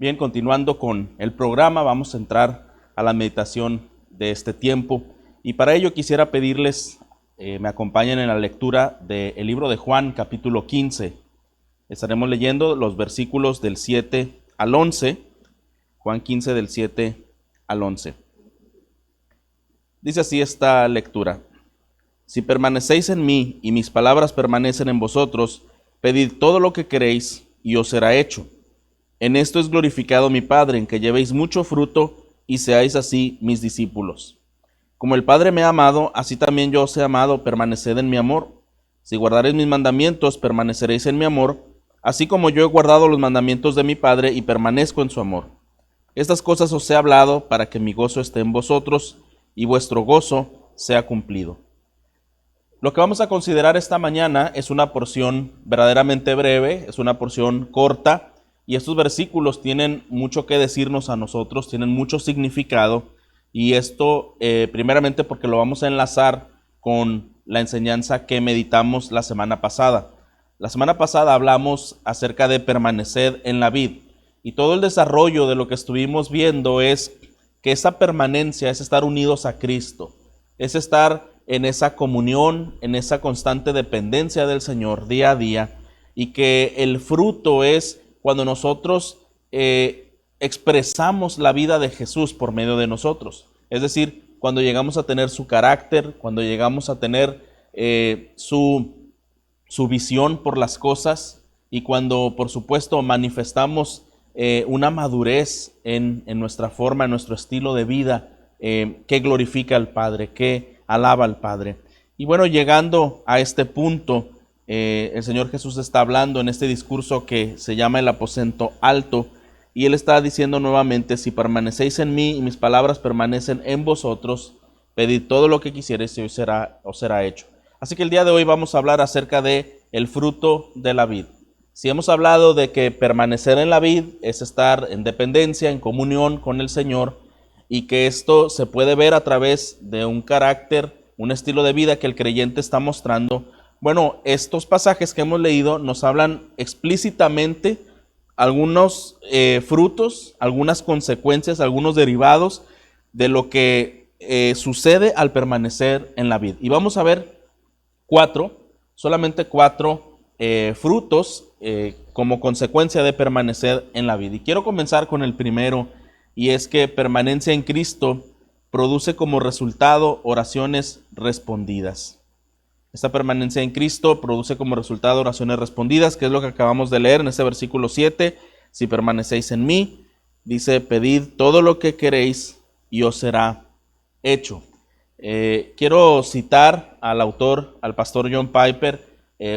Bien, continuando con el programa, vamos a entrar a la meditación de este tiempo. Y para ello quisiera pedirles, me acompañen en la lectura del libro de Juan, capítulo 15. Estaremos leyendo los versículos del 7 al 11. Juan 15, del 7 al 11. Dice así esta lectura. Si permanecéis en mí y mis palabras permanecen en vosotros, pedid todo lo que queréis y os será hecho. En esto es glorificado mi Padre, en que llevéis mucho fruto y seáis así mis discípulos. Como el Padre me ha amado, así también yo os he amado, permaneced en mi amor. Si guardaréis mis mandamientos, permaneceréis en mi amor, así como yo he guardado los mandamientos de mi Padre y permanezco en su amor. Estas cosas os he hablado para que mi gozo esté en vosotros y vuestro gozo sea cumplido. Lo que vamos a considerar esta mañana es una porción verdaderamente breve, es una porción corta, y estos versículos tienen mucho que decirnos a nosotros, tienen mucho significado, y esto primeramente porque lo vamos a enlazar con la enseñanza que meditamos la semana pasada. La semana pasada hablamos acerca de permanecer en la vid, y todo el desarrollo de lo que estuvimos viendo es que esa permanencia es estar unidos a Cristo, es estar en esa comunión, en esa constante dependencia del Señor día a día, y que el fruto es cuando nosotros expresamos la vida de Jesús por medio de nosotros. Es decir, cuando llegamos a tener su carácter, cuando llegamos a tener su visión por las cosas, y cuando, por supuesto, manifestamos una madurez en nuestra forma, en nuestro estilo de vida, que glorifica al Padre, que alaba al Padre. Y bueno, llegando a este punto, el Señor Jesús está hablando en este discurso que se llama el aposento alto, y Él está diciendo nuevamente: si permanecéis en mí y mis palabras permanecen en vosotros, pedid todo lo que quisiereis y os será hecho. Así que el día de hoy vamos a hablar acerca de el fruto de la vid. Si hemos hablado de que permanecer en la vid es estar en dependencia, en comunión con el Señor, y que esto se puede ver a través de un carácter, un estilo de vida que el creyente está mostrando. Bueno, estos pasajes que hemos leído nos hablan explícitamente algunos frutos, algunas consecuencias, algunos derivados de lo que sucede al permanecer en la vid. Y vamos a ver solamente cuatro frutos como consecuencia de permanecer en la vid. Y quiero comenzar con el primero, y es que permanencia en Cristo produce como resultado oraciones respondidas. Esta permanencia en Cristo produce como resultado oraciones respondidas, que es lo que acabamos de leer en ese versículo 7. Si permanecéis en mí, dice: pedid todo lo que queréis y os será hecho. Quiero citar al autor, al pastor John Piper,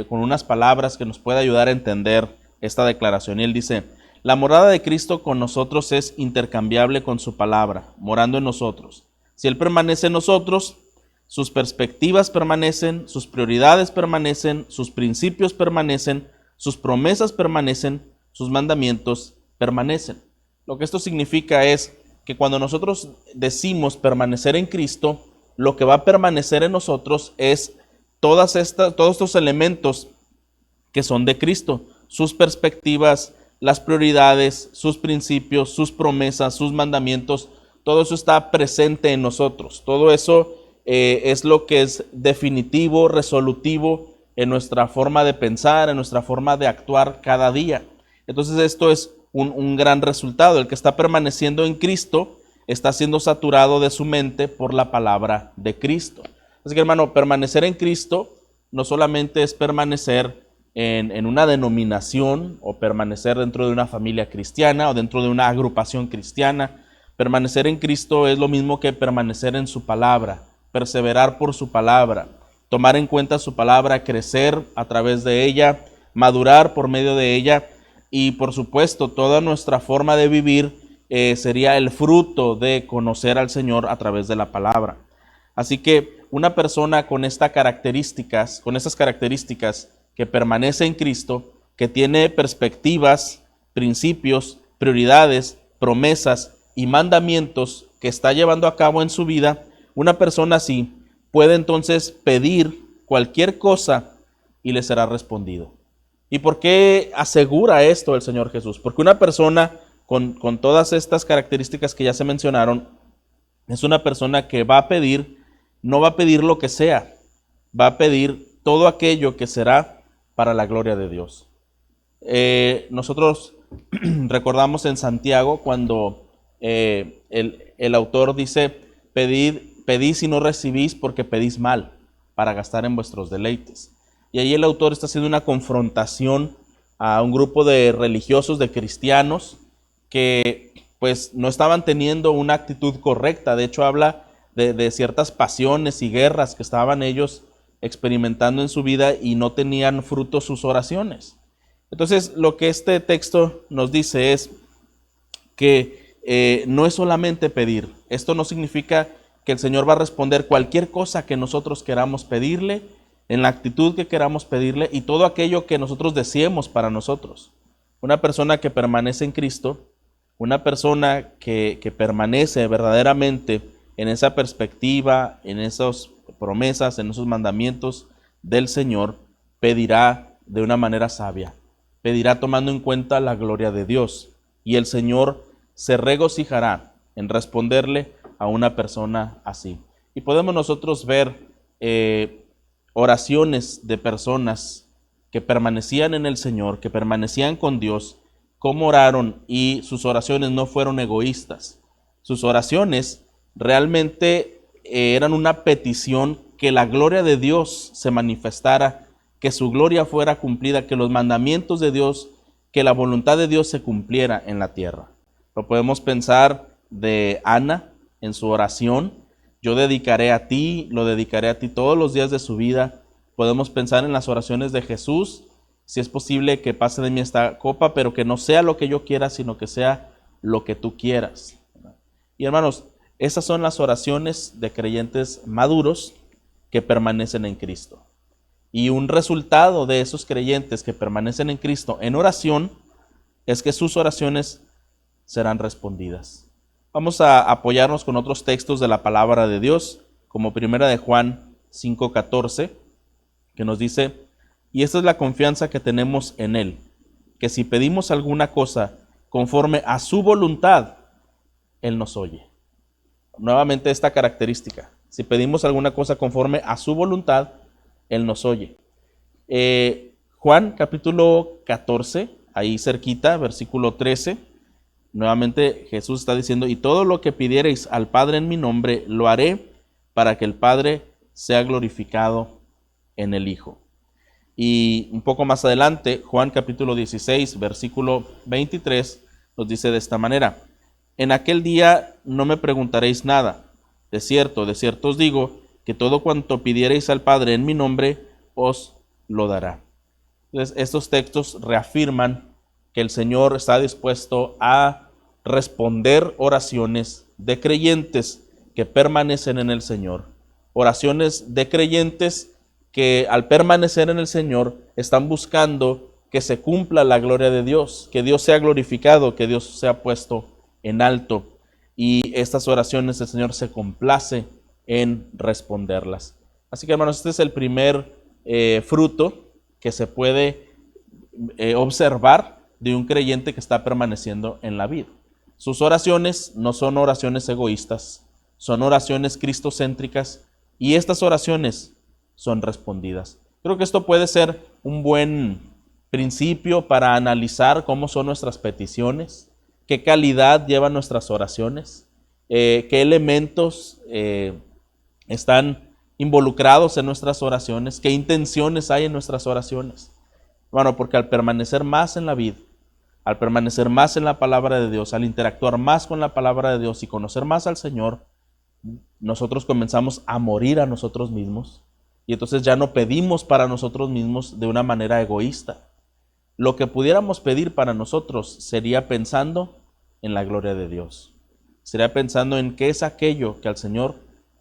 con unas palabras que nos puede ayudar a entender esta declaración. Y él dice: la morada de Cristo con nosotros es intercambiable con su palabra, morando en nosotros. Si Él permanece en nosotros, sus perspectivas permanecen, sus prioridades permanecen, sus principios permanecen, sus promesas permanecen, sus mandamientos permanecen. Lo que esto significa es que cuando nosotros decimos permanecer en Cristo, lo que va a permanecer en nosotros es todos estos elementos que son de Cristo, sus perspectivas, las prioridades, sus principios, sus promesas, sus mandamientos. Todo eso está presente en nosotros. Todo eso es lo que es definitivo, resolutivo en nuestra forma de pensar, en nuestra forma de actuar cada día. Entonces esto es un gran resultado. El que está permaneciendo en Cristo está siendo saturado de su mente por la palabra de Cristo. Así que, hermano, permanecer en Cristo no solamente es permanecer en una denominación, o permanecer dentro de una familia cristiana o dentro de una agrupación cristiana. Permanecer en Cristo es lo mismo que permanecer en su palabra, perseverar por su palabra, tomar en cuenta su palabra, crecer a través de ella, madurar por medio de ella, y por supuesto toda nuestra forma de vivir sería el fruto de conocer al Señor a través de la palabra. Así que una persona con estas características, que permanece en Cristo, que tiene perspectivas, principios, prioridades, promesas y mandamientos que está llevando a cabo en su vida, una persona así puede entonces pedir cualquier cosa y le será respondido. ¿Y por qué asegura esto el Señor Jesús? Porque una persona con todas estas características que ya se mencionaron, es una persona que va a pedir, no va a pedir lo que sea, va a pedir todo aquello que será para la gloria de Dios. Nosotros recordamos en Santiago cuando el autor dice, pedís y no recibís porque pedís mal, para gastar en vuestros deleites. Y ahí el autor está haciendo una confrontación a un grupo de religiosos, de cristianos, que pues no estaban teniendo una actitud correcta. De hecho habla de ciertas pasiones y guerras que estaban ellos experimentando en su vida y no tenían fruto sus oraciones. Entonces lo que este texto nos dice es que no es solamente pedir. Esto no significa que el Señor va a responder cualquier cosa que nosotros queramos pedirle, en la actitud que queramos pedirle y todo aquello que nosotros deseemos para nosotros. Una persona que permanece en Cristo, una persona que permanece verdaderamente en esa perspectiva, en esas promesas, en esos mandamientos del Señor, pedirá de una manera sabia, pedirá tomando en cuenta la gloria de Dios, y el Señor se regocijará en responderle a una persona así. Y podemos nosotros ver oraciones de personas que permanecían en el Señor, que permanecían con Dios, cómo oraron, y sus oraciones no fueron egoístas. Sus oraciones realmente eran una petición que la gloria de Dios se manifestara, que su gloria fuera cumplida, que los mandamientos de Dios, que la voluntad de Dios se cumpliera en la tierra. Lo podemos pensar de Ana en su oración, yo dedicaré a ti, lo dedicaré a ti todos los días de su vida. Podemos pensar en las oraciones de Jesús, si es posible que pase de mí esta copa, pero que no sea lo que yo quiera, sino que sea lo que tú quieras. Y hermanos, esas son las oraciones de creyentes maduros que permanecen en Cristo. Y un resultado de esos creyentes que permanecen en Cristo en oración es que sus oraciones serán respondidas. Vamos a apoyarnos con otros textos de la palabra de Dios, como primera de Juan 5:14, que nos dice, y esta es la confianza que tenemos en Él, que si pedimos alguna cosa conforme a su voluntad, Él nos oye. Nuevamente esta característica, si pedimos alguna cosa conforme a su voluntad, Él nos oye. Juan capítulo 14, ahí cerquita, versículo 13, nuevamente Jesús está diciendo, y todo lo que pidiereis al Padre en mi nombre, lo haré para que el Padre sea glorificado en el Hijo. Y un poco más adelante, Juan capítulo 16, versículo 23, nos dice de esta manera, en aquel día no me preguntaréis nada, de cierto os digo, que todo cuanto pidiereis al Padre en mi nombre, os lo dará. Entonces, estos textos reafirman que el Señor está dispuesto a responder oraciones de creyentes que permanecen en el Señor, oraciones de creyentes que al permanecer en el Señor están buscando que se cumpla la gloria de Dios, que Dios sea glorificado, que Dios sea puesto en alto, y estas oraciones el Señor se complace en responderlas. Así que hermanos, este es el primer fruto que se puede observar de un creyente que está permaneciendo en la vida. Sus oraciones no son oraciones egoístas, son oraciones cristocéntricas, y estas oraciones son respondidas. Creo que esto puede ser un buen principio para analizar cómo son nuestras peticiones, qué calidad llevan nuestras oraciones, qué elementos están involucrados en nuestras oraciones, qué intenciones hay en nuestras oraciones. Bueno, porque al permanecer más en la vida, al permanecer más en la palabra de Dios, al interactuar más con la palabra de Dios y conocer más al Señor, nosotros comenzamos a morir a nosotros mismos, y entonces ya no pedimos para nosotros mismos de una manera egoísta. Lo que pudiéramos pedir para nosotros sería pensando en la gloria de Dios. Sería pensando en qué es aquello que al Señor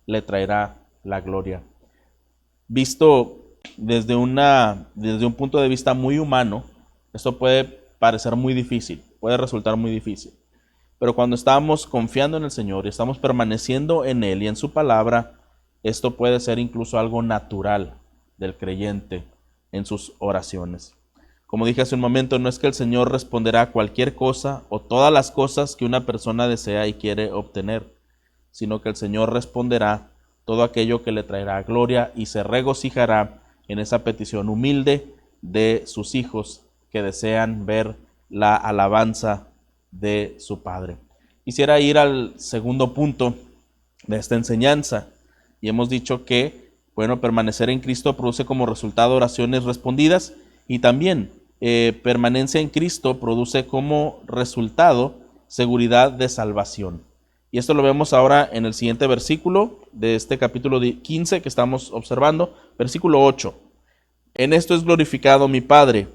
le traerá la gloria. Visto desde un punto de vista muy humano, esto puede parecer muy difícil, puede resultar muy difícil. Pero cuando estamos confiando en el Señor y estamos permaneciendo en Él y en su palabra, esto puede ser incluso algo natural del creyente en sus oraciones. Como dije hace un momento, no es que el Señor responderá a cualquier cosa o todas las cosas que una persona desea y quiere obtener, sino que el Señor responderá todo aquello que le traerá gloria y se regocijará en esa petición humilde de sus hijos que desean ver la alabanza de su Padre. Quisiera ir al segundo punto de esta enseñanza, y hemos dicho que, bueno, permanecer en Cristo produce como resultado oraciones respondidas, y también permanencia en Cristo produce como resultado seguridad de salvación. Y esto lo vemos ahora en el siguiente versículo de este capítulo 15 que estamos observando, versículo 8. En esto es glorificado mi Padre,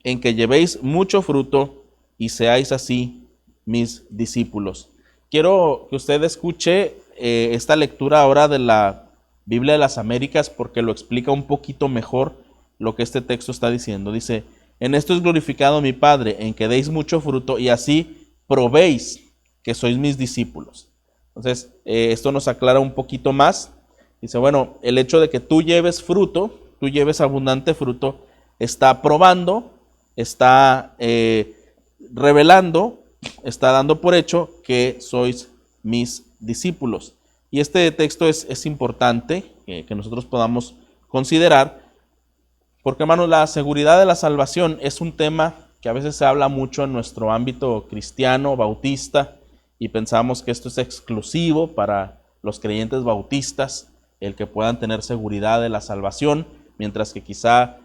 en que llevéis mucho fruto y seáis así mis discípulos. Quiero que usted escuche esta lectura ahora de la Biblia de las Américas, porque lo explica un poquito mejor lo que este texto está diciendo. Dice, en esto es glorificado mi Padre, en que deis mucho fruto y así probéis que sois mis discípulos. Entonces, esto nos aclara un poquito más. Dice, bueno, el hecho de que tú lleves fruto, tú lleves abundante fruto, está probando, está revelando, está dando por hecho que sois mis discípulos. Y este texto es importante que nosotros podamos considerar, porque, hermanos, la seguridad de la salvación es un tema que a veces se habla mucho en nuestro ámbito cristiano, bautista, y pensamos que esto es exclusivo para los creyentes bautistas, el que puedan tener seguridad de la salvación, mientras que quizá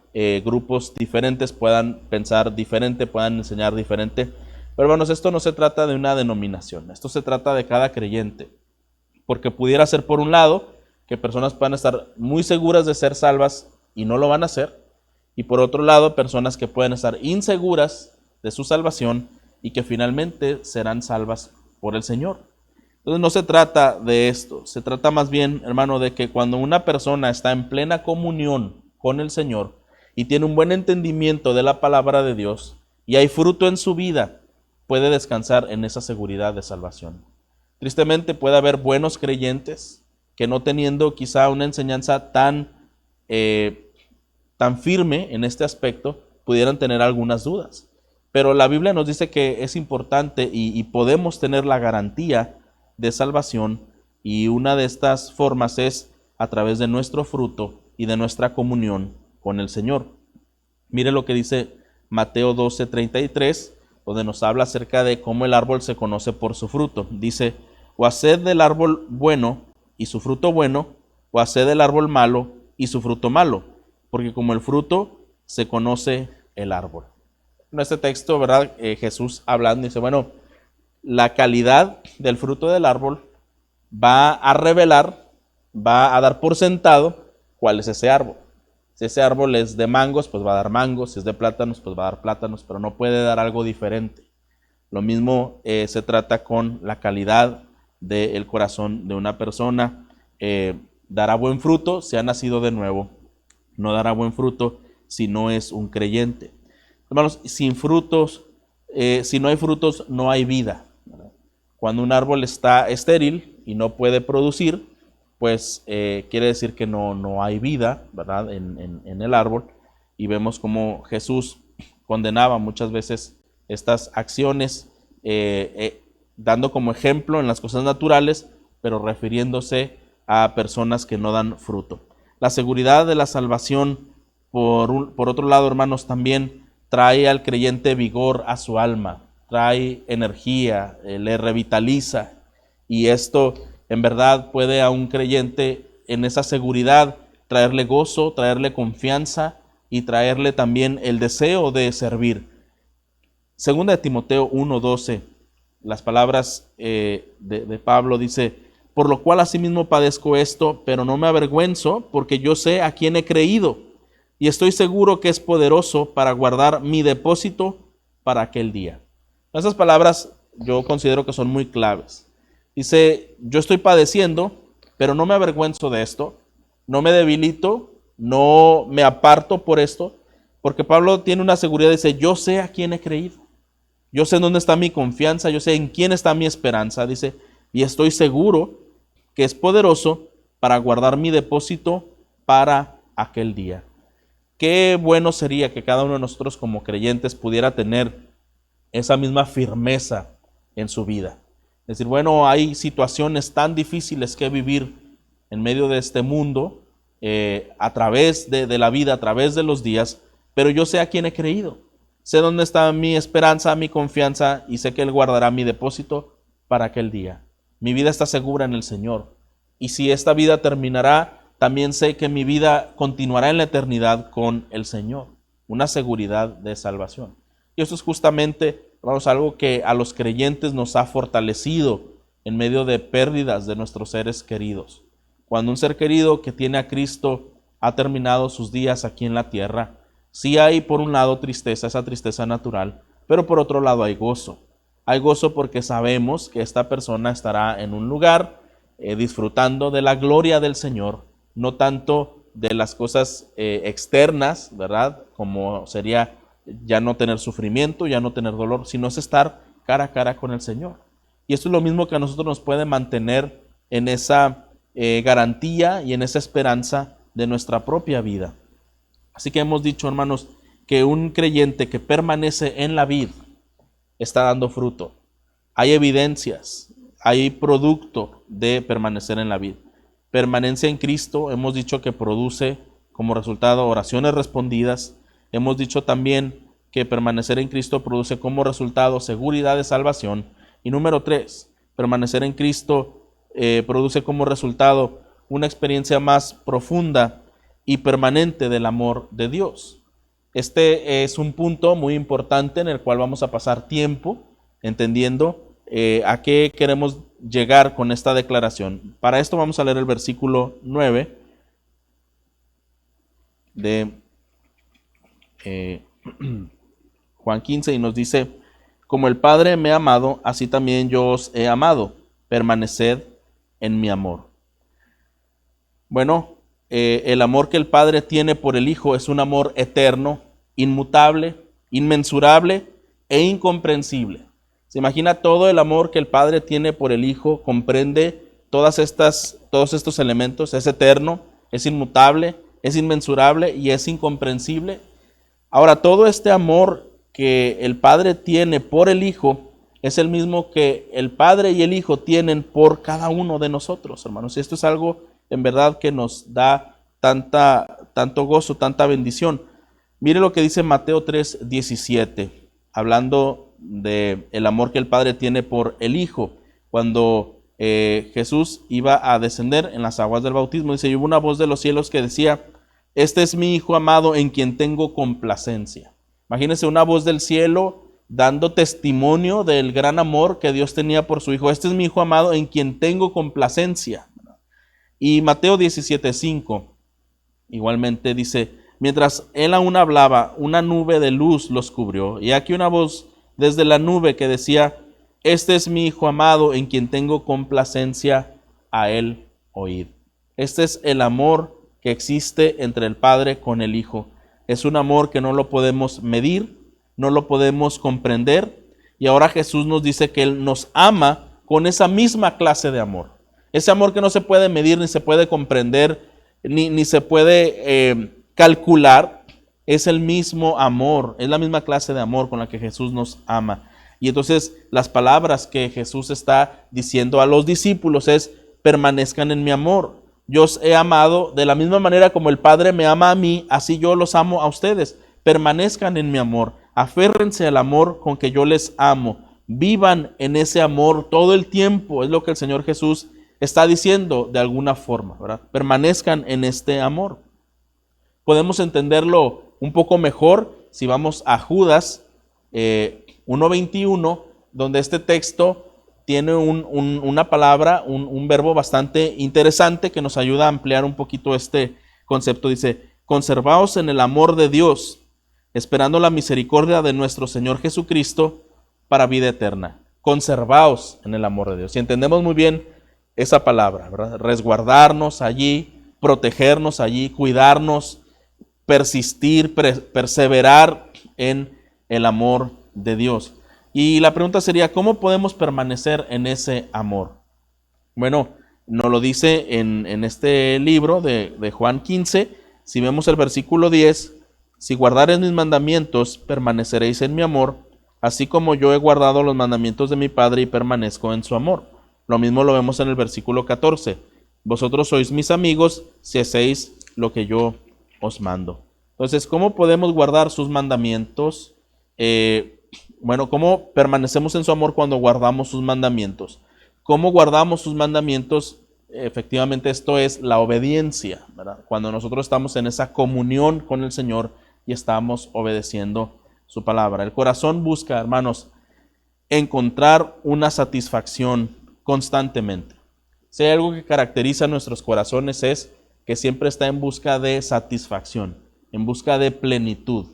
grupos diferentes puedan pensar diferente, puedan enseñar diferente. Pero, hermanos, esto no se trata de una denominación, esto se trata de cada creyente, porque pudiera ser, por un lado, que personas puedan estar muy seguras de ser salvas y no lo van a hacer, y por otro lado, personas que pueden estar inseguras de su salvación y que finalmente serán salvas por el Señor. Entonces no se trata de esto, se trata más bien, hermano, de que cuando una persona está en plena comunión con el Señor y tiene un buen entendimiento de la palabra de Dios y hay fruto en su vida, puede descansar en esa seguridad de salvación. Tristemente puede haber buenos creyentes que, no teniendo quizá una enseñanza tan firme en este aspecto, pudieran tener algunas dudas. Pero la Biblia nos dice que es importante y podemos tener la garantía de salvación, y una de estas formas es a través de nuestro fruto y de nuestra comunión con el Señor. Mire lo que dice Mateo 12:33, donde nos habla acerca de cómo el árbol se conoce por su fruto. Dice, o haced del árbol bueno y su fruto bueno, o haced del árbol malo y su fruto malo, porque como el fruto se conoce el árbol. En este texto, ¿verdad? Jesús hablando dice, bueno, la calidad del fruto del árbol va a revelar, va a dar por sentado cuál es ese árbol. Si ese árbol es de mangos, pues va a dar mangos. Si es de plátanos, pues va a dar plátanos, pero no puede dar algo diferente. Lo mismo se trata con la calidad del corazón de una persona. Dará buen fruto si ha nacido de nuevo. No dará buen fruto si no es un creyente. Hermanos, sin frutos, si no hay frutos, no hay vida. Cuando un árbol está estéril y no puede producir, pues quiere decir que no hay vida, ¿verdad? En el árbol. Y vemos cómo Jesús condenaba muchas veces estas acciones, dando como ejemplo en las cosas naturales, pero refiriéndose a personas que no dan fruto. La seguridad de la salvación, por otro lado, hermanos, también trae al creyente vigor a su alma, trae energía, le revitaliza, y esto en verdad puede a un creyente en esa seguridad traerle gozo, traerle confianza y traerle también el deseo de servir. Segunda de Timoteo 1:12, las palabras de Pablo dice, por lo cual asimismo padezco esto, pero no me avergüenzo, porque yo sé a quién he creído, y estoy seguro que es poderoso para guardar mi depósito para aquel día. Esas palabras yo considero que son muy claves. Dice, yo estoy padeciendo, pero no me avergüenzo de esto, no me debilito, no me aparto por esto, porque Pablo tiene una seguridad, dice, yo sé a quién he creído, yo sé en dónde está mi confianza, yo sé en quién está mi esperanza, dice, y estoy seguro que es poderoso para guardar mi depósito para aquel día. qué bueno sería que cada uno de nosotros como creyentes pudiera tener esa misma firmeza en su vida. Es decir, bueno, hay situaciones tan difíciles que vivir en medio de este mundo, a través de la vida, a través de los días, pero yo sé a quién he creído. Sé dónde está mi esperanza, mi confianza, y sé que Él guardará mi depósito para aquel día. Mi vida está segura en el Señor. Y si esta vida terminará, también sé que mi vida continuará en la eternidad con el Señor. Una seguridad de salvación. Y eso es justamente, hermanos, algo que a los creyentes nos ha fortalecido en medio de pérdidas de nuestros seres queridos. Cuando un ser querido que tiene a Cristo ha terminado sus días aquí en la tierra, sí hay por un lado tristeza, esa tristeza natural, pero por otro lado hay gozo. Hay gozo porque sabemos que esta persona estará en un lugar disfrutando de la gloria del Señor, no tanto de las cosas externas, ¿verdad? Como sería ya no tener sufrimiento, ya no tener dolor, sino es estar cara a cara con el Señor. Y esto es lo mismo que a nosotros nos puede mantener en esa garantía y en esa esperanza de nuestra propia vida. Así que hemos dicho, hermanos, que un creyente que permanece en la vid está dando fruto. Hay evidencias, hay producto de permanecer en la vid. Permanencia en Cristo, hemos dicho que produce como resultado oraciones respondidas. Hemos dicho también que permanecer en Cristo produce como resultado seguridad de salvación. Y número 3, permanecer en Cristo produce como resultado una experiencia más profunda y permanente del amor de Dios. Este es un punto muy importante en el cual vamos a pasar tiempo entendiendo a qué queremos llegar con esta declaración. Para esto vamos a leer el versículo 9 de Juan 15 y nos dice: como el Padre me ha amado, así también yo os he amado, permaneced en mi amor. Bueno, el amor que el Padre tiene por el Hijo es un amor eterno, inmutable, inmensurable e incomprensible. Se imagina todo el amor que el Padre tiene por el Hijo, comprende todos estos elementos, es eterno, es inmutable, es inmensurable y es incomprensible. Ahora, todo este amor que el Padre tiene por el Hijo es el mismo que el Padre y el Hijo tienen por cada uno de nosotros, hermanos. Y esto es algo en verdad que nos da tanto gozo, tanta bendición. Mire lo que dice Mateo 3:17, hablando del amor que el Padre tiene por el Hijo. Cuando Jesús iba a descender en las aguas del bautismo, dice: y hubo una voz de los cielos que decía: este es mi Hijo amado en quien tengo complacencia. Imagínense una voz del cielo dando testimonio del gran amor que Dios tenía por su Hijo. Este es mi Hijo amado en quien tengo complacencia. Y Mateo 17:5 igualmente dice: mientras él aún hablaba, una nube de luz los cubrió. Y aquí una voz desde la nube que decía: este es mi Hijo amado en quien tengo complacencia, a él oíd. Este es el amor que existe entre el Padre con el Hijo. Es un amor que no lo podemos medir, no lo podemos comprender. Y ahora Jesús nos dice que Él nos ama con esa misma clase de amor. Ese amor que no se puede medir, ni se puede comprender, ni se puede calcular, es el mismo amor, es la misma clase de amor con la que Jesús nos ama. Y entonces las palabras que Jesús está diciendo a los discípulos es: permanezcan en mi amor. Yo os he amado de la misma manera como el Padre me ama a mí, así yo los amo a ustedes. Permanezcan en mi amor, aférrense al amor con que yo les amo, vivan en ese amor todo el tiempo. Es lo que el Señor Jesús está diciendo de alguna forma, ¿verdad? Permanezcan en este amor. Podemos entenderlo un poco mejor si vamos a Judas 1:21, donde este texto tiene una palabra, un verbo bastante interesante que nos ayuda a ampliar un poquito este concepto. Dice: conservaos en el amor de Dios, esperando la misericordia de nuestro Señor Jesucristo para vida eterna. Conservaos en el amor de Dios. Si entendemos muy bien esa palabra, ¿verdad? Resguardarnos allí, protegernos allí, cuidarnos, persistir, perseverar en el amor de Dios. Y la pregunta sería: ¿cómo podemos permanecer en ese amor? Bueno, nos lo dice en este libro de Juan 15. Si vemos el versículo 10, Si guardareis mis mandamientos, permaneceréis en mi amor, así como yo he guardado los mandamientos de mi Padre y permanezco en su amor. Lo mismo lo vemos en el versículo 14. Vosotros sois mis amigos si hacéis lo que yo os mando. Entonces, ¿cómo podemos guardar sus mandamientos? ¿Cómo permanecemos en su amor cuando guardamos sus mandamientos? ¿Cómo guardamos sus mandamientos? Efectivamente, esto es la obediencia, ¿verdad? Cuando nosotros estamos en esa comunión con el Señor y estamos obedeciendo su palabra. El corazón busca, hermanos, encontrar una satisfacción constantemente. Si hay algo que caracteriza a nuestros corazones es que siempre está en busca de satisfacción, en busca de plenitud.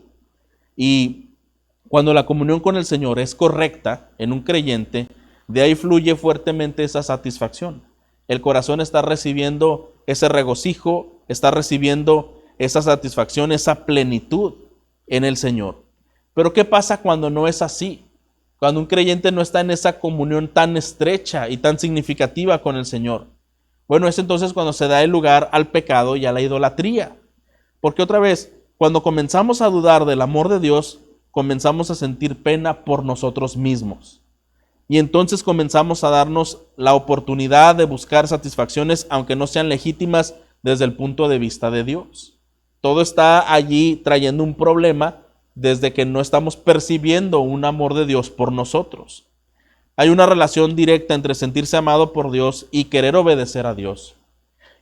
Y cuando la comunión con el Señor es correcta en un creyente, de ahí fluye fuertemente esa satisfacción. El corazón está recibiendo ese regocijo, está recibiendo esa satisfacción, esa plenitud en el Señor. Pero ¿qué pasa cuando no es así? Cuando un creyente no está en esa comunión tan estrecha y tan significativa con el Señor. Bueno, es entonces cuando se da el lugar al pecado y a la idolatría. Porque otra vez, cuando comenzamos a dudar del amor de Dios, comenzamos a sentir pena por nosotros mismos. Y entonces comenzamos a darnos la oportunidad de buscar satisfacciones, aunque no sean legítimas desde el punto de vista de Dios. Todo está allí trayendo un problema desde que no estamos percibiendo un amor de Dios por nosotros. Hay una relación directa entre sentirse amado por Dios y querer obedecer a Dios.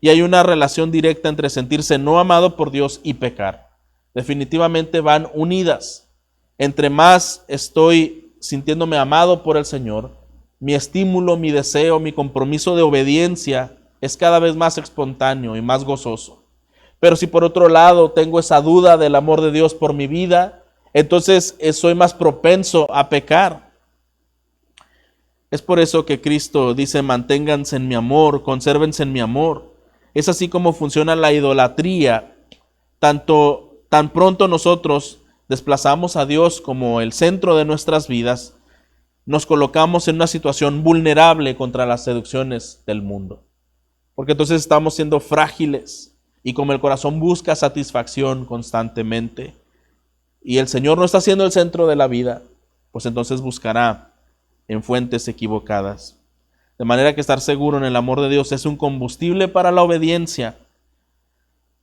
Y hay una relación directa entre sentirse no amado por Dios y pecar. Definitivamente van unidas. Entre más estoy sintiéndome amado por el Señor, mi estímulo, mi deseo, mi compromiso de obediencia es cada vez más espontáneo y más gozoso. Pero si por otro lado tengo esa duda del amor de Dios por mi vida, entonces soy más propenso a pecar. Es por eso que Cristo dice: manténganse en mi amor, consérvense en mi amor. Es así como funciona la idolatría. Tan pronto nosotros desplazamos a Dios como el centro de nuestras vidas, nos colocamos en una situación vulnerable contra las seducciones del mundo. Porque entonces estamos siendo frágiles y como el corazón busca satisfacción constantemente y el Señor no está siendo el centro de la vida, pues entonces buscará en fuentes equivocadas. De manera que estar seguro en el amor de Dios es un combustible para la obediencia,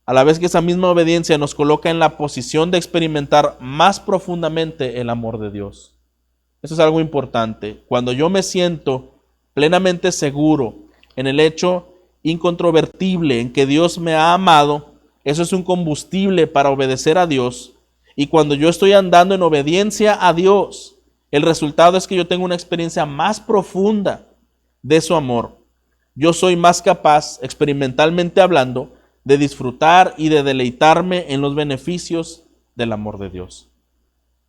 a la vez que esa misma obediencia nos coloca en la posición de experimentar más profundamente el amor de Dios. Eso es algo importante. Cuando yo me siento plenamente seguro en el hecho incontrovertible en que Dios me ha amado, eso es un combustible para obedecer a Dios. Y cuando yo estoy andando en obediencia a Dios, el resultado es que yo tengo una experiencia más profunda de su amor. Yo soy más capaz, experimentalmente hablando, de disfrutar y de deleitarme en los beneficios del amor de Dios.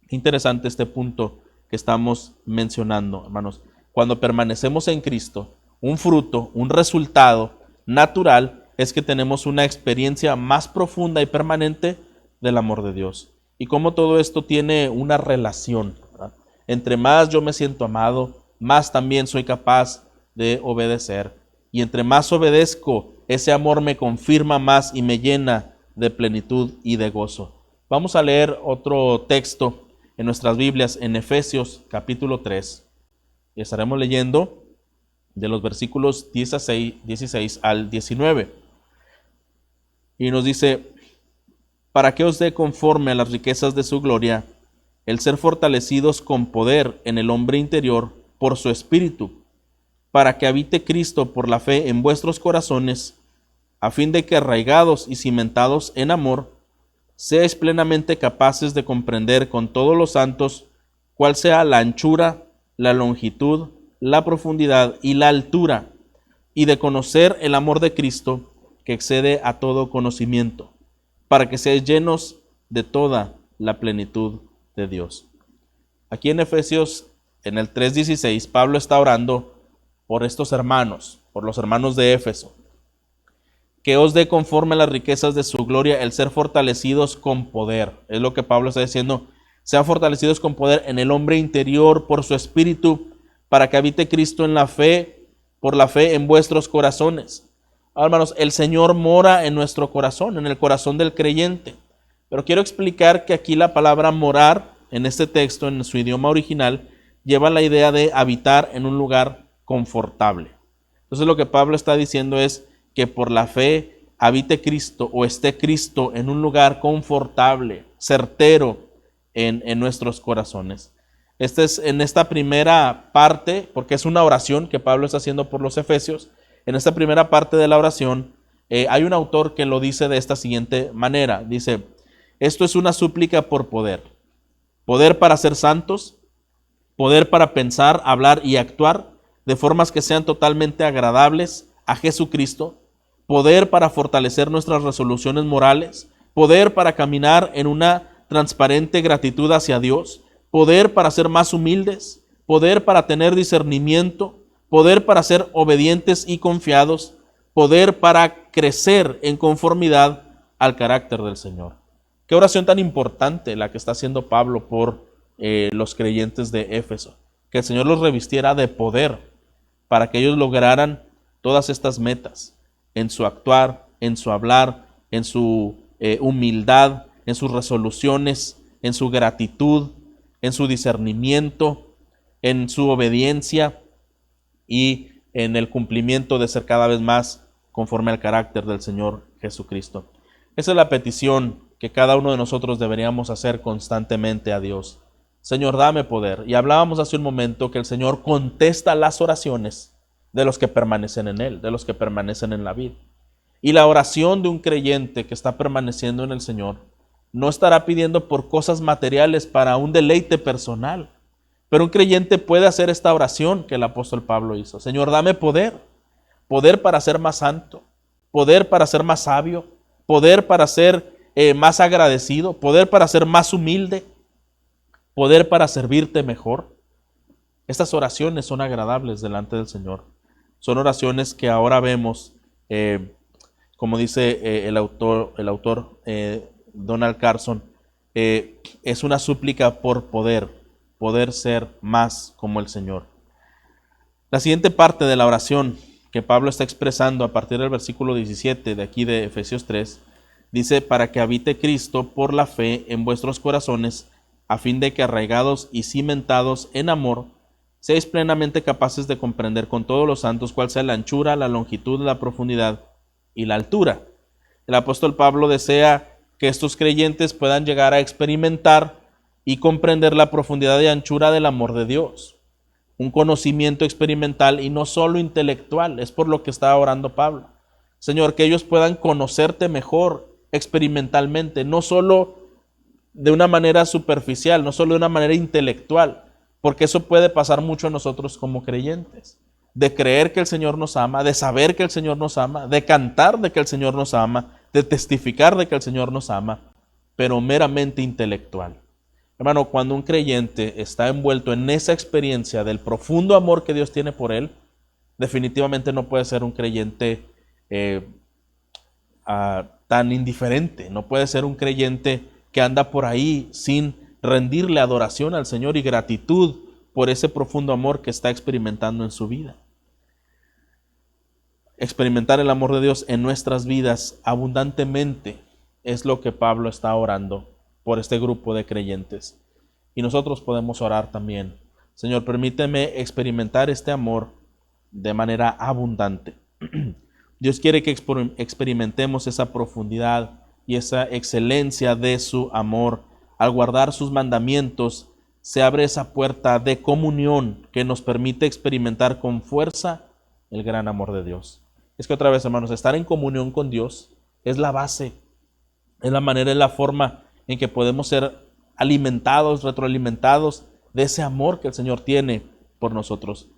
Qué interesante este punto que estamos mencionando, hermanos. Cuando permanecemos en Cristo, un fruto, un resultado natural es que tenemos una experiencia más profunda y permanente del amor de Dios. Y cómo todo esto tiene una relación, ¿verdad? Entre más yo me siento amado, más también soy capaz de obedecer. Y entre más obedezco, ese amor me confirma más y me llena de plenitud y de gozo. Vamos a leer otro texto en nuestras Biblias, en Efesios capítulo 3. Y estaremos leyendo de los versículos 16 al 19. Y nos dice: para que os dé conforme a las riquezas de su gloria, el ser fortalecidos con poder en el hombre interior por su espíritu, para que habite Cristo por la fe en vuestros corazones, a fin de que arraigados y cimentados en amor, seáis plenamente capaces de comprender con todos los santos cuál sea la anchura, la longitud, la profundidad y la altura, y de conocer el amor de Cristo que excede a todo conocimiento, para que seáis llenos de toda la plenitud de Dios. Aquí en Efesios, en el 3:16, Pablo está orando por estos hermanos, por los hermanos de Éfeso, que os dé conforme a las riquezas de su gloria el ser fortalecidos con poder. Es lo que Pablo está diciendo: sean fortalecidos con poder en el hombre interior por su espíritu, para que habite Cristo en la fe, por la fe en vuestros corazones. Hermanos, el Señor mora en nuestro corazón, en el corazón del creyente. Pero quiero explicar que aquí la palabra morar, en este texto, en su idioma original, lleva la idea de habitar en un lugar confortable. Entonces lo que Pablo está diciendo es que por la fe habite Cristo o esté Cristo en un lugar confortable, certero en nuestros corazones. En esta primera parte, porque es una oración que Pablo está haciendo por los efesios, en esta primera parte de la oración hay un autor que lo dice de esta siguiente manera. Dice, esto es una súplica por poder. Poder para ser santos, poder para pensar, hablar y actuar de formas que sean totalmente agradables a Jesucristo, poder para fortalecer nuestras resoluciones morales, poder para caminar en una transparente gratitud hacia Dios, poder para ser más humildes, poder para tener discernimiento, poder para ser obedientes y confiados, poder para crecer en conformidad al carácter del Señor. Qué oración tan importante la que está haciendo Pablo por los creyentes de Éfeso. Que el Señor los revistiera de poder para que ellos lograran todas estas metas en su actuar, en su hablar, en su humildad, en sus resoluciones, en su gratitud, en su discernimiento, en su obediencia y en el cumplimiento de ser cada vez más conforme al carácter del Señor Jesucristo. Esa es la petición que cada uno de nosotros deberíamos hacer constantemente a Dios. Señor, dame poder. Y hablábamos hace un momento que el Señor contesta las oraciones de los que permanecen en Él, de los que permanecen en la vida. Y la oración de un creyente que está permaneciendo en el Señor no estará pidiendo por cosas materiales para un deleite personal. Pero un creyente puede hacer esta oración que el apóstol Pablo hizo. Señor, dame poder. Poder para ser más santo. Poder para ser más sabio. Poder para ser más agradecido. Poder para ser más humilde. Poder para servirte mejor. Estas oraciones son agradables delante del Señor. Son oraciones que ahora vemos, como dice el autor Donald Carson, es una súplica por poder ser más como el Señor. La siguiente parte de la oración que Pablo está expresando a partir del versículo 17 de aquí de Efesios 3, dice, para que habite Cristo por la fe en vuestros corazones, a fin de que arraigados y cimentados en amor, seáis plenamente capaces de comprender con todos los santos cuál sea la anchura, la longitud, la profundidad y la altura. El apóstol Pablo desea que estos creyentes puedan llegar a experimentar y comprender la profundidad y anchura del amor de Dios. Un conocimiento experimental y no solo intelectual, es por lo que está orando Pablo. Señor, que ellos puedan conocerte mejor experimentalmente, no solo de una manera superficial, no solo de una manera intelectual, porque eso puede pasar mucho a nosotros como creyentes, de creer que el Señor nos ama, de saber que el Señor nos ama, de cantar de que el Señor nos ama, de testificar de que el Señor nos ama, pero meramente intelectual. Hermano, cuando un creyente está envuelto en esa experiencia del profundo amor que Dios tiene por él, definitivamente no puede ser un creyente tan indiferente, no puede ser un creyente que anda por ahí sin rendirle adoración al Señor y gratitud por ese profundo amor que está experimentando en su vida. Experimentar el amor de Dios en nuestras vidas abundantemente es lo que Pablo está orando por este grupo de creyentes. Y nosotros podemos orar también. Señor, permíteme experimentar este amor de manera abundante. Dios quiere que experimentemos esa profundidad y esa excelencia de su amor. Al guardar sus mandamientos, se abre esa puerta de comunión que nos permite experimentar con fuerza el gran amor de Dios. Es que otra vez, hermanos, estar en comunión con Dios es la base, es la manera, es la forma en que podemos ser alimentados, retroalimentados de ese amor que el Señor tiene por nosotros.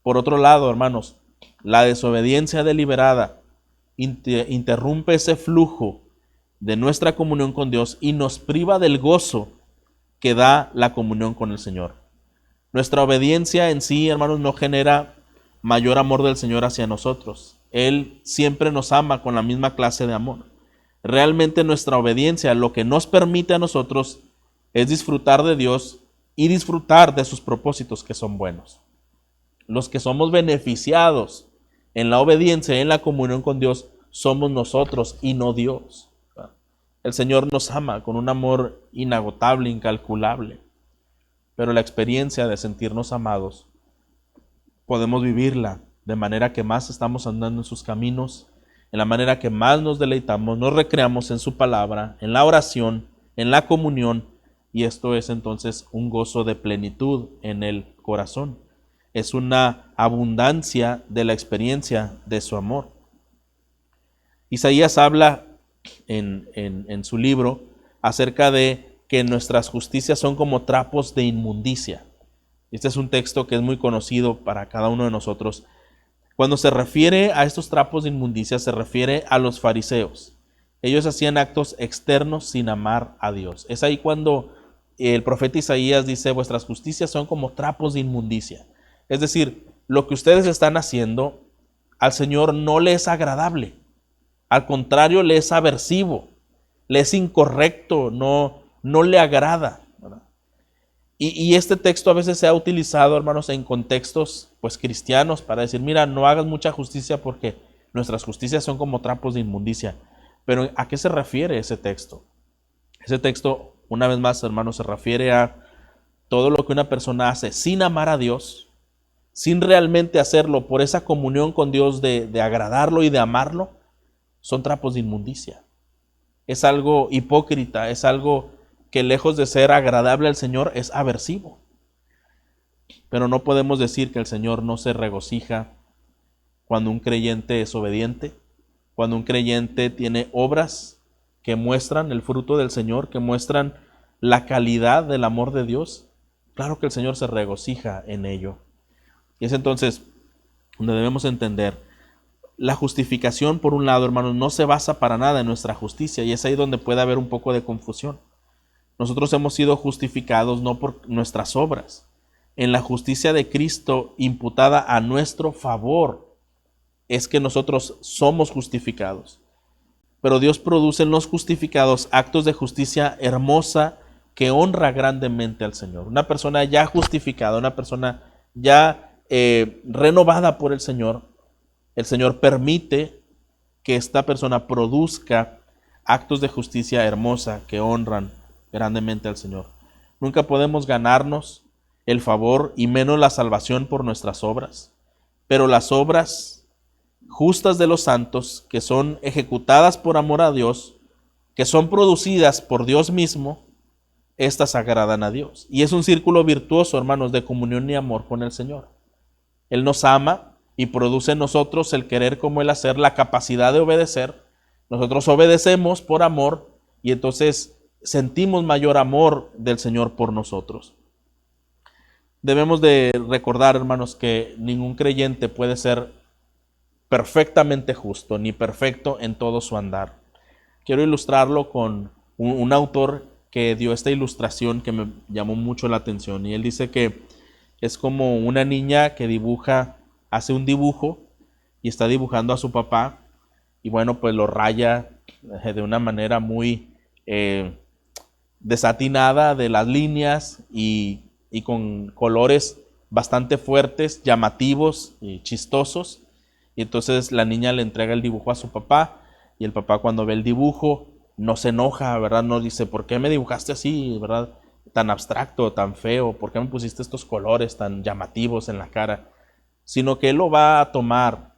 Por otro lado, hermanos, la desobediencia deliberada interrumpe ese flujo de nuestra comunión con Dios y nos priva del gozo que da la comunión con el Señor. Nuestra obediencia en sí, hermanos, no genera mayor amor del Señor hacia nosotros. Él siempre nos ama con la misma clase de amor. Realmente nuestra obediencia lo que nos permite a nosotros es disfrutar de Dios y disfrutar de sus propósitos que son buenos. Los que somos beneficiados en la obediencia y en la comunión con Dios somos nosotros y no Dios. El Señor nos ama con un amor inagotable, incalculable, pero la experiencia de sentirnos amados podemos vivirla de manera que más estamos andando en sus caminos, en la manera que más nos deleitamos, nos recreamos en su palabra, en la oración, en la comunión, y esto es entonces un gozo de plenitud en el corazón. Es una abundancia de la experiencia de su amor. Isaías habla en su libro acerca de que nuestras justicias son como trapos de inmundicia. Este es un texto que es muy conocido para cada uno de nosotros. Cuando se refiere a estos trapos de inmundicia, se refiere a los fariseos. Ellos hacían actos externos sin amar a Dios. Es ahí cuando el profeta Isaías dice, vuestras justicias son como trapos de inmundicia. Es decir, lo que ustedes están haciendo al Señor no le es agradable. Al contrario, le es aversivo, le es incorrecto, no le agrada, ¿verdad? Y este texto a veces se ha utilizado, hermanos, en contextos pues cristianos para decir, mira, no hagas mucha justicia porque nuestras justicias son como trapos de inmundicia. Pero ¿a qué se refiere ese texto? Ese texto, una vez más, hermanos, se refiere a todo lo que una persona hace sin amar a Dios, sin realmente hacerlo por esa comunión con Dios de agradarlo y de amarlo, son trapos de inmundicia. Es algo hipócrita, es algo que lejos de ser agradable al Señor, es aversivo. Pero no podemos decir que el Señor no se regocija cuando un creyente es obediente, cuando un creyente tiene obras que muestran el fruto del Señor, que muestran la calidad del amor de Dios. Claro que el Señor se regocija en ello. Y es entonces donde debemos entender la justificación, por un lado, hermanos, no se basa para nada en nuestra justicia, y es ahí donde puede haber un poco de confusión. Nosotros hemos sido justificados no por nuestras obras. En la justicia de Cristo imputada a nuestro favor es que nosotros somos justificados. Pero Dios produce en los justificados actos de justicia hermosa que honra grandemente al Señor. Una persona ya justificada, una persona ya renovada por el Señor permite que esta persona produzca actos de justicia hermosa que honran grandemente al Señor. Nunca podemos ganarnos el favor y menos la salvación por nuestras obras, pero las obras justas de los santos, que son ejecutadas por amor a Dios, que son producidas por Dios mismo, estas agradan a Dios. Y es un círculo virtuoso, hermanos, de comunión y amor con el Señor. Él nos ama y produce en nosotros el querer como el hacer, la capacidad de obedecer. Nosotros obedecemos por amor y entonces sentimos mayor amor del Señor por nosotros. Debemos de recordar, hermanos, que ningún creyente puede ser perfectamente justo ni perfecto en todo su andar. Quiero ilustrarlo con un autor que dio esta ilustración que me llamó mucho la atención, y él dice que es como una niña que hace un dibujo y está dibujando a su papá, y bueno, pues lo raya de una manera muy desatinada de las líneas y con colores bastante fuertes, llamativos y chistosos. Y entonces la niña le entrega el dibujo a su papá, y el papá, cuando ve el dibujo, no se enoja, ¿verdad? No dice, ¿por qué me dibujaste así, verdad? Tan abstracto, tan feo, ¿por qué me pusiste estos colores tan llamativos en la cara? Sino que él lo va a tomar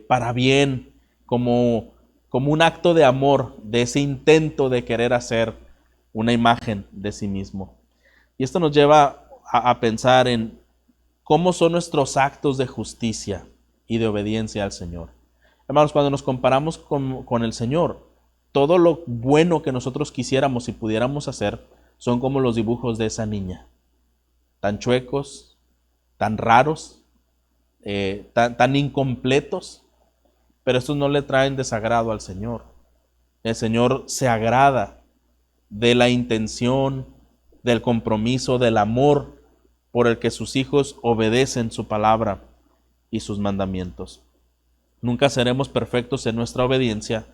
para bien, como un acto de amor, de ese intento de querer hacer una imagen de sí mismo. Y esto nos lleva a pensar en cómo son nuestros actos de justicia y de obediencia al Señor. Hermanos, cuando nos comparamos con el Señor, todo lo bueno que nosotros quisiéramos y pudiéramos hacer son como los dibujos de esa niña, tan chuecos, tan raros, tan incompletos, pero estos no le traen desagrado al Señor. El Señor se agrada de la intención, del compromiso, del amor por el que sus hijos obedecen su palabra y sus mandamientos. Nunca seremos perfectos en nuestra obediencia,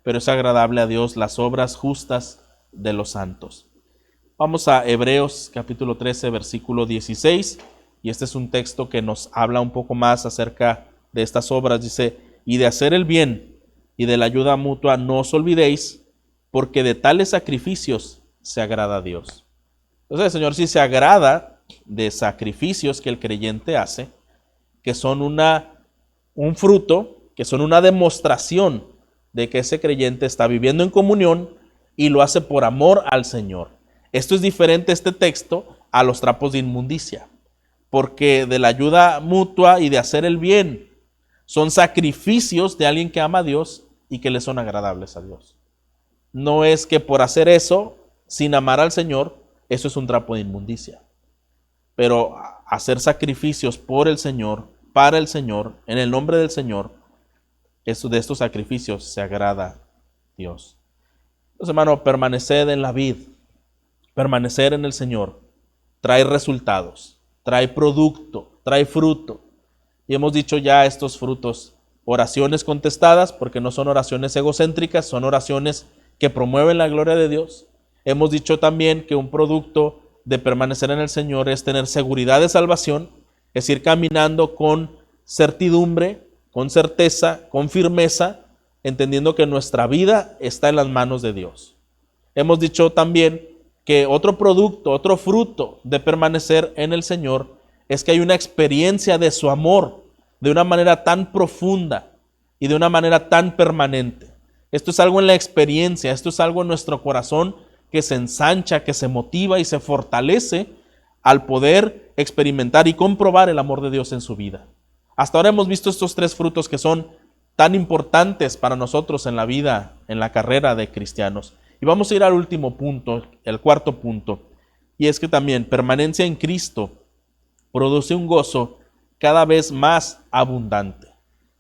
pero es agradable a Dios las obras justas de los santos. Vamos a Hebreos capítulo 13, versículo 16, y este es un texto que nos habla un poco más acerca de estas obras. Dice, y de hacer el bien y de la ayuda mutua no os olvidéis, porque de tales sacrificios se agrada a Dios. Entonces el Señor sí se agrada de sacrificios que el creyente hace, que son un fruto, que son una demostración de que ese creyente está viviendo en comunión y lo hace por amor al Señor. Esto es diferente, este texto, a los trapos de inmundicia, porque de la ayuda mutua y de hacer el bien son sacrificios de alguien que ama a Dios y que le son agradables a Dios. No es que por hacer eso, sin amar al Señor, eso es un trapo de inmundicia. Pero hacer sacrificios por el Señor, para el Señor, en el nombre del Señor, de estos sacrificios se agrada Dios. Entonces, hermano, permaneced en la vid, permanecer en el Señor, trae resultados, trae producto, trae fruto. Y hemos dicho ya estos frutos, oraciones contestadas, porque no son oraciones egocéntricas, son oraciones que promueven la gloria de Dios. Hemos dicho también que un producto de permanecer en el Señor es tener seguridad de salvación, es ir caminando con certidumbre, con certeza, con firmeza, entendiendo que nuestra vida está en las manos de Dios. Hemos dicho también que otro producto, otro fruto de permanecer en el Señor es que hay una experiencia de su amor de una manera tan profunda y de una manera tan permanente. Esto es algo en la experiencia, esto es algo en nuestro corazón que se ensancha, que se motiva y se fortalece al poder experimentar y comprobar el amor de Dios en su vida. Hasta ahora hemos visto estos tres frutos que son tan importantes para nosotros en la vida, en la carrera de cristianos. Y vamos a ir al último punto, el cuarto punto, y es que también permanencia en Cristo produce un gozo cada vez más abundante.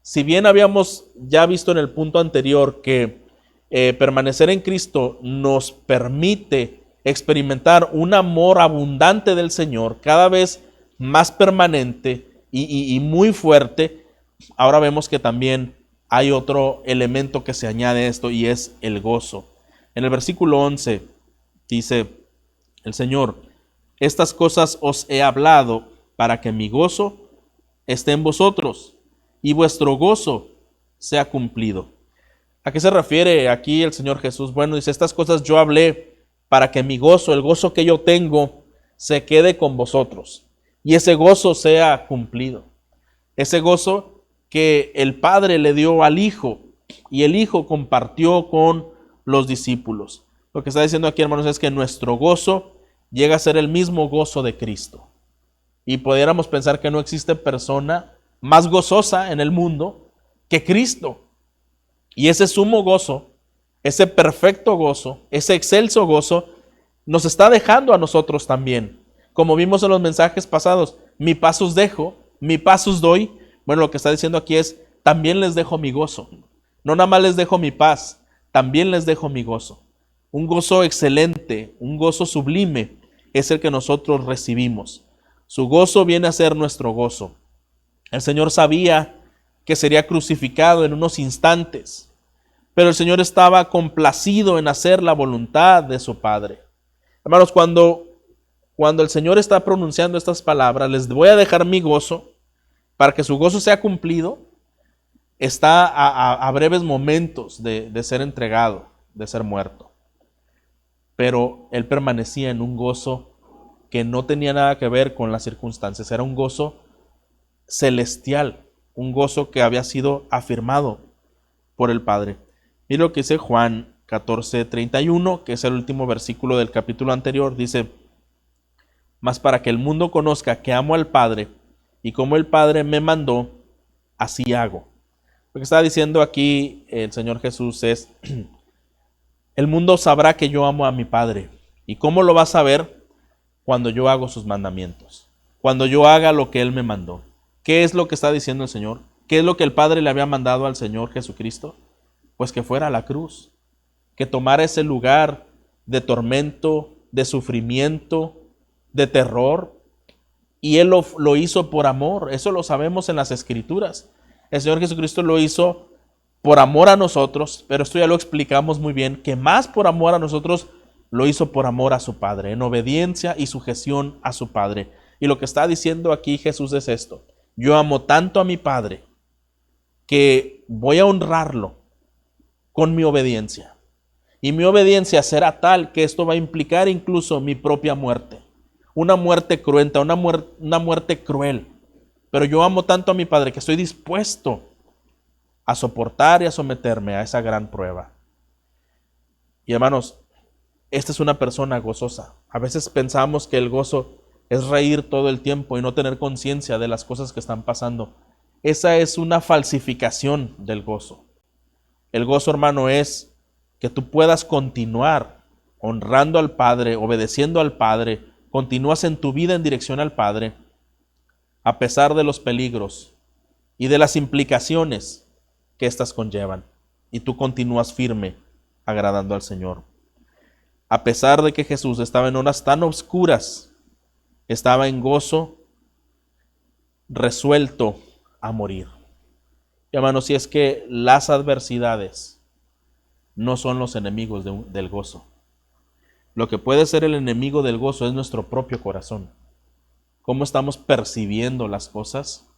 Si bien habíamos ya visto en el punto anterior que permanecer en Cristo nos permite experimentar un amor abundante del Señor, cada vez más permanente y muy fuerte, ahora vemos que también hay otro elemento que se añade a esto y es el gozo. En el versículo 11 dice el Señor: estas cosas os he hablado para que mi gozo esté en vosotros y vuestro gozo sea cumplido. ¿A qué se refiere aquí el Señor Jesús? Bueno, dice, estas cosas yo hablé para que mi gozo, el gozo que yo tengo, se quede con vosotros y ese gozo sea cumplido. Ese gozo que el Padre le dio al Hijo y el Hijo compartió con los discípulos. Lo que está diciendo aquí, hermanos, es que nuestro gozo llega a ser el mismo gozo de Cristo. Y pudiéramos pensar que no existe persona más gozosa en el mundo que Cristo. Y ese sumo gozo, ese perfecto gozo, ese excelso gozo, nos está dejando a nosotros también. Como vimos en los mensajes pasados, mi paz os dejo, mi paz os doy. Bueno, lo que está diciendo aquí es, también les dejo mi gozo. No nada más les dejo mi paz, también les dejo mi gozo. Un gozo excelente, un gozo sublime es el que nosotros recibimos. Su gozo viene a ser nuestro gozo. El Señor sabía que sería crucificado en unos instantes, pero el Señor estaba complacido en hacer la voluntad de su Padre. Hermanos, cuando el Señor está pronunciando estas palabras, les voy a dejar mi gozo para que su gozo sea cumplido, está a breves momentos de ser entregado, de ser muerto. Pero Él permanecía en un gozo que no tenía nada que ver con las circunstancias, era un gozo celestial, un gozo que había sido afirmado por el Padre. Mira lo que dice Juan 14:31, que es el último versículo del capítulo anterior, dice: mas para que el mundo conozca que amo al Padre, y como el Padre me mandó, así hago. Lo que está diciendo aquí el Señor Jesús es, el mundo sabrá que yo amo a mi Padre. ¿Y cómo lo va a saber? Cuando yo hago sus mandamientos, cuando yo haga lo que Él me mandó. ¿Qué es lo que está diciendo el Señor? ¿Qué es lo que el Padre le había mandado al Señor Jesucristo? Pues que fuera a la cruz, que tomara ese lugar de tormento, de sufrimiento, de terror, y Él lo hizo por amor. Eso lo sabemos en las Escrituras. El Señor Jesucristo lo hizo por amor a nosotros, pero esto ya lo explicamos muy bien, que más por amor a nosotros, lo hizo por amor a su Padre, en obediencia y sujeción a su Padre. Y lo que está diciendo aquí Jesús es esto: yo amo tanto a mi Padre que voy a honrarlo con mi obediencia. Y mi obediencia será tal que esto va a implicar incluso mi propia muerte. Una muerte cruenta, una muerte cruel. Pero yo amo tanto a mi Padre que estoy dispuesto a soportar y a someterme a esa gran prueba. Y hermanos, esta es una persona gozosa. A veces pensamos que el gozo es reír todo el tiempo y no tener conciencia de las cosas que están pasando. Esa es una falsificación del gozo. El gozo, hermano, es que tú puedas continuar honrando al Padre, obedeciendo al Padre, continúas en tu vida en dirección al Padre, a pesar de los peligros y de las implicaciones que éstas conllevan. Y tú continúas firme, agradando al Señor. A pesar de que Jesús estaba en horas tan oscuras, estaba en gozo, resuelto a morir. Y hermanos, si es que las adversidades no son los enemigos del gozo. Lo que puede ser el enemigo del gozo es nuestro propio corazón. Cómo estamos percibiendo las cosas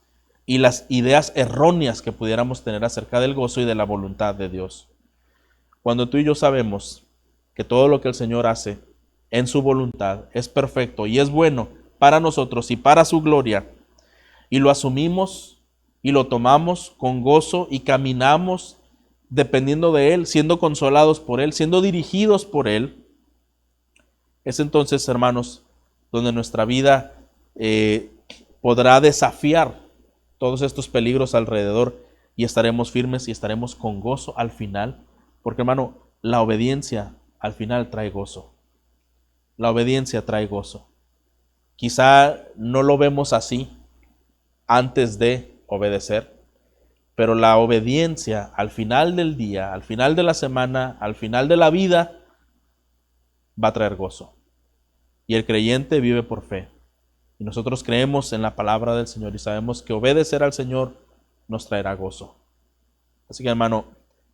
y las ideas erróneas que pudiéramos tener acerca del gozo y de la voluntad de Dios. Cuando tú y yo sabemos que todo lo que el Señor hace en su voluntad es perfecto y es bueno para nosotros y para su gloria, y lo asumimos y lo tomamos con gozo y caminamos dependiendo de Él, siendo consolados por Él, siendo dirigidos por Él, es entonces, hermanos, donde nuestra vida podrá desafiar todos estos peligros alrededor y estaremos firmes y estaremos con gozo al final, porque, hermano, la obediencia al final trae gozo. La obediencia trae gozo. Quizá no lo vemos así antes de obedecer, pero la obediencia al final del día, al final de la semana, al final de la vida, va a traer gozo. Y el creyente vive por fe. Y nosotros creemos en la palabra del Señor y sabemos que obedecer al Señor nos traerá gozo. Así que, hermano,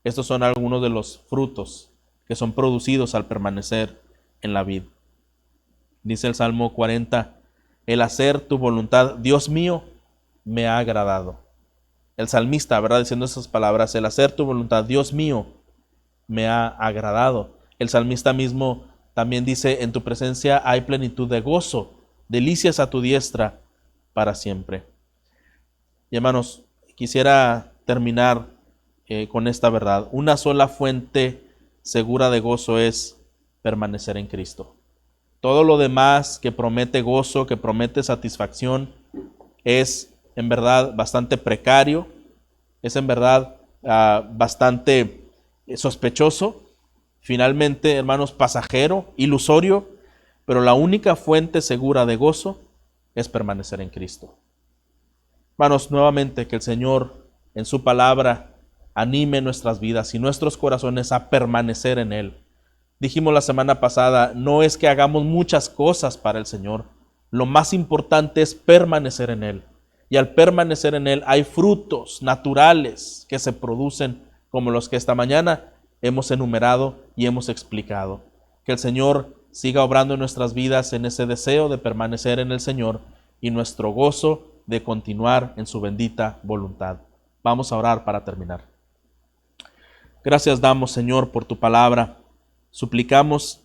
estos son algunos de los frutos que son producidos al permanecer en la vid. Dice el Salmo 40, el hacer tu voluntad, Dios mío, me ha agradado. El salmista, ¿verdad? Diciendo esas palabras, el hacer tu voluntad, Dios mío, me ha agradado. El salmista mismo también dice, en tu presencia hay plenitud de gozo, delicias a tu diestra para siempre. Y hermanos, quisiera terminar con esta verdad. Una sola fuente segura de gozo es permanecer en Cristo. Todo lo demás que promete gozo, que promete satisfacción, es en verdad bastante precario, es en verdad bastante sospechoso, finalmente, hermanos, pasajero, ilusorio, pero la única fuente segura de gozo es permanecer en Cristo. Hermanos, nuevamente que el Señor en su palabra anime nuestras vidas y nuestros corazones a permanecer en Él. Dijimos la semana pasada, no es que hagamos muchas cosas para el Señor, lo más importante es permanecer en Él. Y al permanecer en Él hay frutos naturales que se producen como los que esta mañana hemos enumerado y hemos explicado. Que el Señor siga obrando en nuestras vidas en ese deseo de permanecer en el Señor y nuestro gozo de continuar en su bendita voluntad. Vamos a orar para terminar. Gracias damos, Señor, por tu palabra. Suplicamos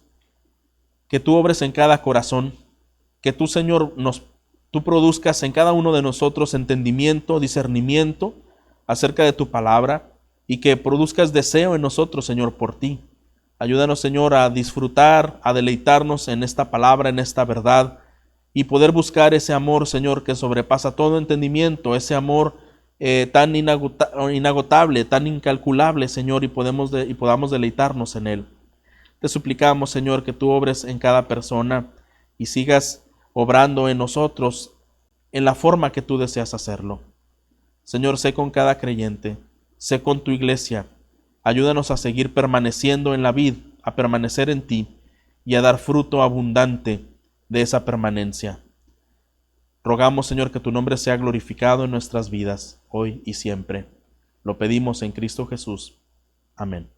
que tú obres en cada corazón, que tú, Señor, tú produzcas en cada uno de nosotros entendimiento, discernimiento acerca de tu palabra y que produzcas deseo en nosotros, Señor, por ti. Ayúdanos, Señor, a disfrutar, a deleitarnos en esta palabra, en esta verdad y poder buscar ese amor, Señor, que sobrepasa todo entendimiento, ese amor tan inagotable, tan incalculable, Señor, y podamos deleitarnos en él. Te suplicamos, Señor, que tú obres en cada persona y sigas obrando en nosotros en la forma que tú deseas hacerlo. Señor, sé con cada creyente, sé con tu iglesia. Ayúdanos a seguir permaneciendo en la vid, a permanecer en ti y a dar fruto abundante de esa permanencia. Rogamos, Señor, que tu nombre sea glorificado en nuestras vidas, hoy y siempre. Lo pedimos en Cristo Jesús. Amén.